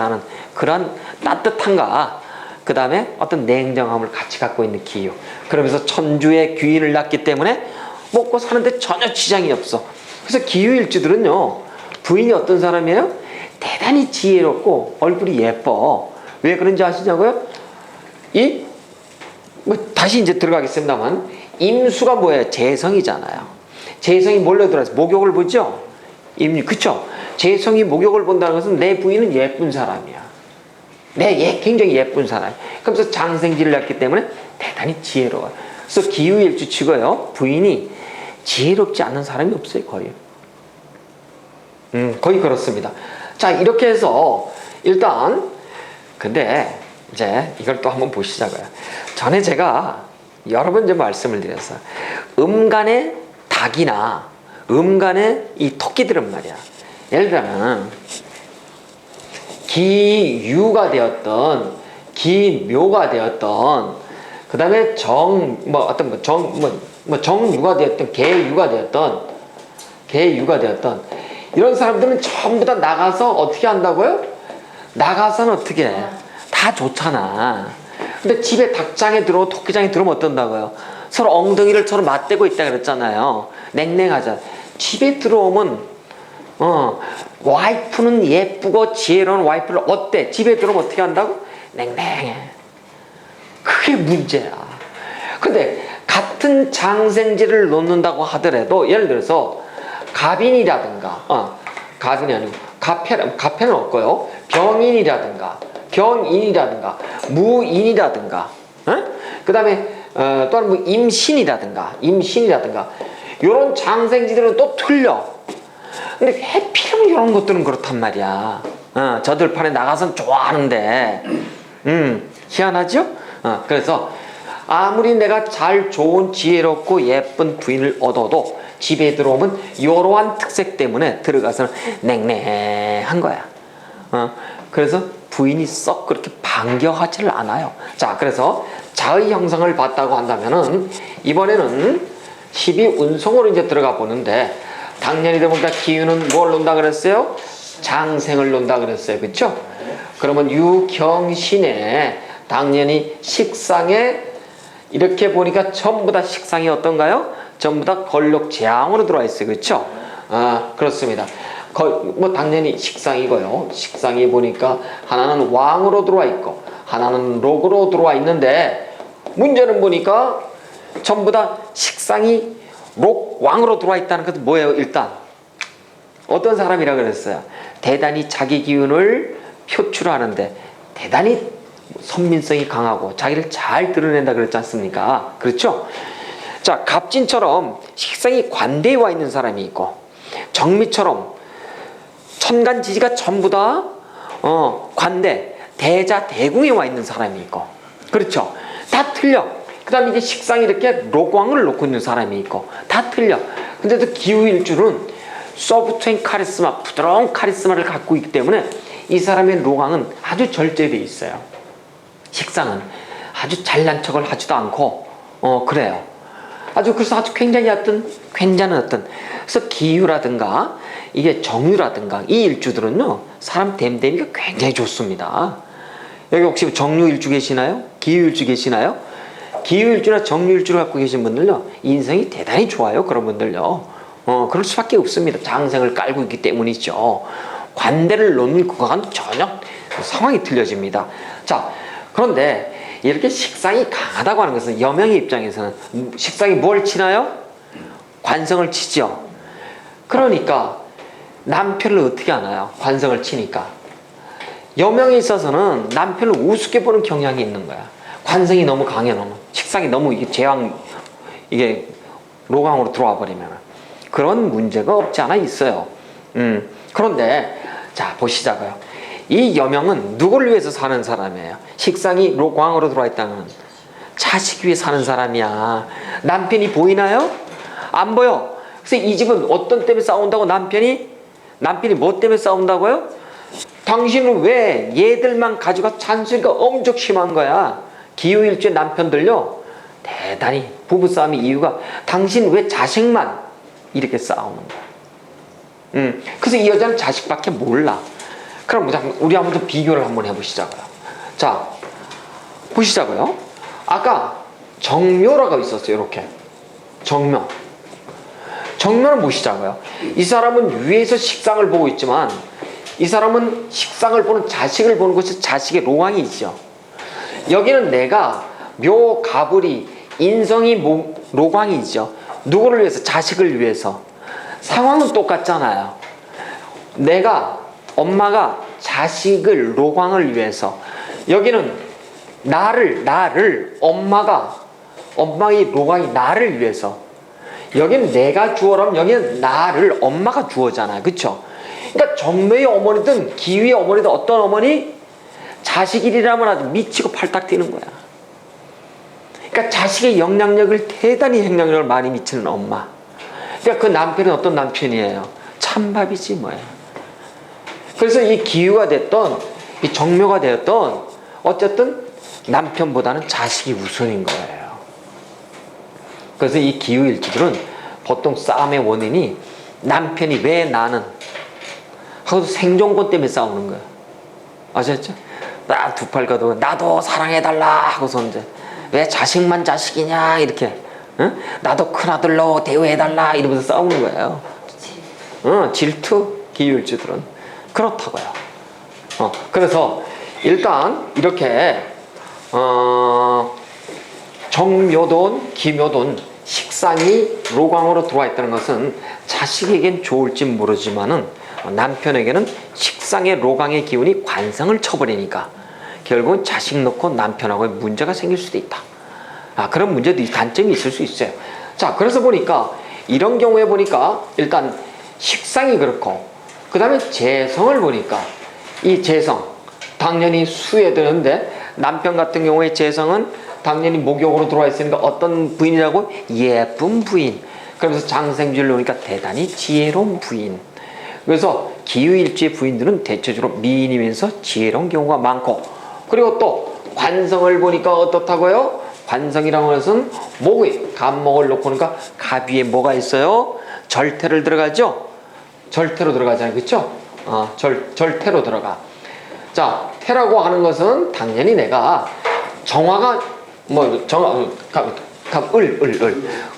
하는 그런 따뜻함과 그 다음에 어떤 냉정함을 같이 갖고 있는 기유. 그러면서 천주의 귀인을 낳기 때문에 먹고 사는데 전혀 지장이 없어. 그래서 기유일주들은요, 부인이 어떤 사람이에요? 대단히 지혜롭고 얼굴이 예뻐. 왜 그런지 아시냐고요? 다시 이제 들어가겠습니다만, 임수가 뭐예요? 재성이잖아요. 재성이 뭘로 들어가서 목욕을 보죠? 그쵸? 재성이 목욕을 본다는 것은 내 부인은 예쁜 사람이야. 굉장히 예쁜 사람. 그러면서 장생지를 낳기 때문에 대단히 지혜로워요. 그래서 기후일주 치고요, 부인이 지혜롭지 않은 사람이 없어요, 거의. 거의 그렇습니다. 자, 이렇게 해서 일단 근데 이제 이걸 또 한번 보시자고요. 전에 제가 여러 번 이제 말씀을 드렸어요. 음간의 닭이나 음간의 이 토끼들은 말이야. 예를 들면 기유가 되었던 기묘가 되었던 그 다음에 정유가 되었던 개유가 되었던 이런 사람들은 전부 다 나가서 어떻게 한다고요? 나가서는 어떻게 해? 다 좋잖아. 근데 집에 닭장에 들어오고 토끼장에 들어오면 어떤다고요? 서로 엉덩이를 서로 맞대고 있다 그랬잖아요. 냉랭하자. 집에 들어오면 와이프는 예쁘고 지혜로운 와이프를 어때? 집에 들어오면 어떻게 한다고? 냉랭해. 그게 문제야. 근데 같은 장생지를 놓는다고 하더라도 예를 들어서 갑인이라든가 갑인이 아니고 갑해는 없고요. 병인이라든가 경인이라든가 무인이라든가 그 다음에 또는 뭐 임신이라든가 이런 장생지들은 또 틀려. 근데 해피랑 이런 것들은 그렇단 말이야. 저들 판에 나가선 좋아하는데 희한하죠? 그래서 아무리 내가 잘 좋은 지혜롭고 예쁜 부인을 얻어도 집에 들어오면 이러한 특색 때문에 들어가서는 냉랭한 거야. 그래서 부인이 썩 그렇게 반겨하지를 않아요. 자, 그래서 자의 형성을 봤다고 한다면은 이번에는 12운송으로 이제 들어가 보는데, 당년이 되보니까 기유는 뭘 논다 그랬어요? 장생을 논다 그랬어요. 그쵸? 그러면 유경신에 당년이 식상에 이렇게 보니까 전부 다 식상이 어떤가요? 전부 다 걸록재앙으로 들어와 있어요. 그쵸? 그렇습니다. 뭐 당연히 식상이고요. 식상이 보니까 하나는 왕으로 들어와 있고 하나는 록으로 들어와 있는데, 문제는 보니까 전부 다 식상이 록 왕으로 들어와 있다는 것은 뭐예요? 일단 어떤 사람이라 그랬어요? 대단히 자기 기운을 표출하는데 대단히 선민성이 강하고 자기를 잘 드러낸다 그랬지 않습니까? 그렇죠? 자, 갑진처럼 식상이 관대에 와 있는 사람이 있고, 정미처럼 천간지지가 전부 다 관대, 대자, 대궁에 와 있는 사람이 있고, 그렇죠? 다 틀려. 그 다음에 이제 식상이 이렇게 록왕을 놓고 있는 사람이 있고, 다 틀려. 근데도 기후일주는 소프트한 카리스마, 부드러운 카리스마를 갖고 있기 때문에 이 사람의 록왕은 아주 절제되어 있어요. 식상은 아주 잘난 척을 하지도 않고, 그래요. 그래서 아주 굉장히 괜찮은 그래서 기유라든가 이게 정유라든가 이 일주들은요, 사람 됨됨이가 굉장히 좋습니다. 여기 혹시 정유일주 계시나요? 기유일주 계시나요? 기유일주나 정유일주를 갖고 계신 분들요, 인생이 대단히 좋아요. 그런 분들요. 그럴 수밖에 없습니다. 장생을 깔고 있기 때문이죠. 관대를 놓는 그건 전혀 상황이 틀려집니다. 자, 그런데 이렇게 식상이 강하다고 하는 것은 여명의 입장에서는 식상이 뭘 치나요? 관성을 치죠. 그러니까 남편을 어떻게 하나요? 관성을 치니까. 여명에 있어서는 남편을 우습게 보는 경향이 있는 거야. 관성이 너무 강해 놓으면, 식상이 너무 이게 로강으로 들어와 버리면 그런 문제가 없지 않아 있어요. 그런데 자, 보시자고요. 이 여명은 누구를 위해서 사는 사람이에요? 식상이 록왕으로 들어와 있다는 자식 위해 사는 사람이야. 남편이 보이나요? 안 보여. 그래서 이 집은 어떤 때문에 싸운다고? 남편이 뭐 때문에 싸운다고요? 당신은 왜 얘들만 가지고 잔소리가 엄청 심한 거야. 기후일주의 남편들요, 대단히 부부싸움의 이유가 당신 왜 자식만 이렇게 싸우는 거야. 그래서 이 여자는 자식밖에 몰라. 그럼 우리 한번 비교를 한번 해보시자고요. 자, 보시자고요. 아까 정묘라고 있었어요. 이렇게 정묘. 정묘는 보시자고요. 이 사람은 위에서 식상을 보고 있지만 이 사람은 식상을 보는 자식을 보는 것이 자식의 로왕이 있죠. 여기는 내가 묘, 가불이, 인성이 로광이 있죠. 누구를 위해서? 자식을 위해서. 상황은 똑같잖아요. 내가 엄마가 자식을 로광을 위해서, 여기는 나를 엄마의 로광이 나를 위해서, 여기는 내가 주어라면 여기는 나를 엄마가 주어잖아요. 그쵸? 그러니까 정묘의 어머니든 기위의 어머니든 어떤 어머니? 자식이라면 아주 미치고 팔딱 뛰는 거야. 그러니까 자식의 영향력을 대단히 영향력을 많이 미치는 엄마. 그러니까 그 남편은 어떤 남편이에요? 찬밥이지 뭐예요. 그래서 이 기유가 됐던 이 정묘가 되었던 어쨌든 남편보다는 자식이 우선인 거예요. 그래서 이 기유일주들은 보통 싸움의 원인이 남편이 왜 나는 하고도 생존권 때문에 싸우는 거예요. 아셨죠? 나 두 팔 가도 나도 사랑해달라 하고서 이제 왜 자식만 자식이냐 이렇게, 응? 나도 큰아들로 대우해달라 이러면서 싸우는 거예요. 질투 기유일주들은 그렇다고요. 그래서 일단 이렇게 정묘돈 기묘돈 식상이 로광으로 들어와 있다는 것은 자식에겐 좋을지 모르지만은 남편에게는 식상의 로광의 기운이 관성을 쳐버리니까 결국은 자식 놓고 남편하고의 문제가 생길 수도 있다. 그런 문제도 단점이 있을 수 있어요. 자, 그래서 보니까 이런 경우에 보니까 일단 식상이 그렇고 그 다음에 재성을 보니까 이 재성 당연히 수에 드는데 남편 같은 경우에 재성은 당연히 목욕으로 들어와 있으니까 어떤 부인이라고? 예쁜 부인. 그러면서 장생지를 놓으니까 대단히 지혜로운 부인. 그래서 기유일주의 부인들은 대체적으로 미인이면서 지혜로운 경우가 많고, 그리고 또 관성을 보니까 어떻다고요? 관성이라고 하는 것은 목의 간목을 놓고 보니까 갑 위에 뭐가 있어요? 절태를 들어가죠? 절태로 들어가잖아요. 그렇죠? 절태로 들어가. 자, 태라고 하는 것은 당연히 내가 정화가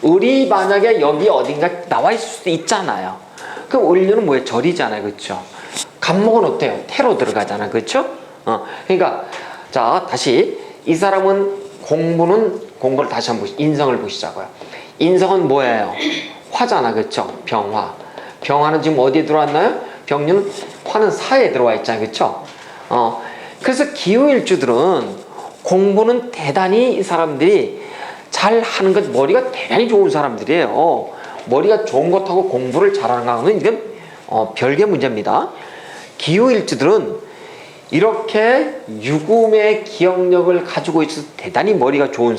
을이 만약에 여기 어딘가 나와 있을 수도 있잖아요. 그럼 을류는 뭐예요? 절이잖아요. 그렇죠? 간목은 어때요? 태로 들어가잖아. 그렇죠? 그러니까 자, 다시 이 사람은 공부를 다시 한번 인성을 보시자고요. 인성은 뭐예요? 화잖아. 그렇죠? 병화. 병화는 지금 어디에 들어왔나요? 병류는 화는 사에 들어와 있잖아요. 그렇죠? 그래서 기후일주들은 공부는 대단히 이 사람들이 잘 하는 것, 머리가 대단히 좋은 사람들이에요. 머리가 좋은 것하고 공부를 잘하는 거는 이건 별개 문제입니다. 기후일주들은 이렇게 유금의 기억력을 가지고 있어서 대단히 머리가 좋은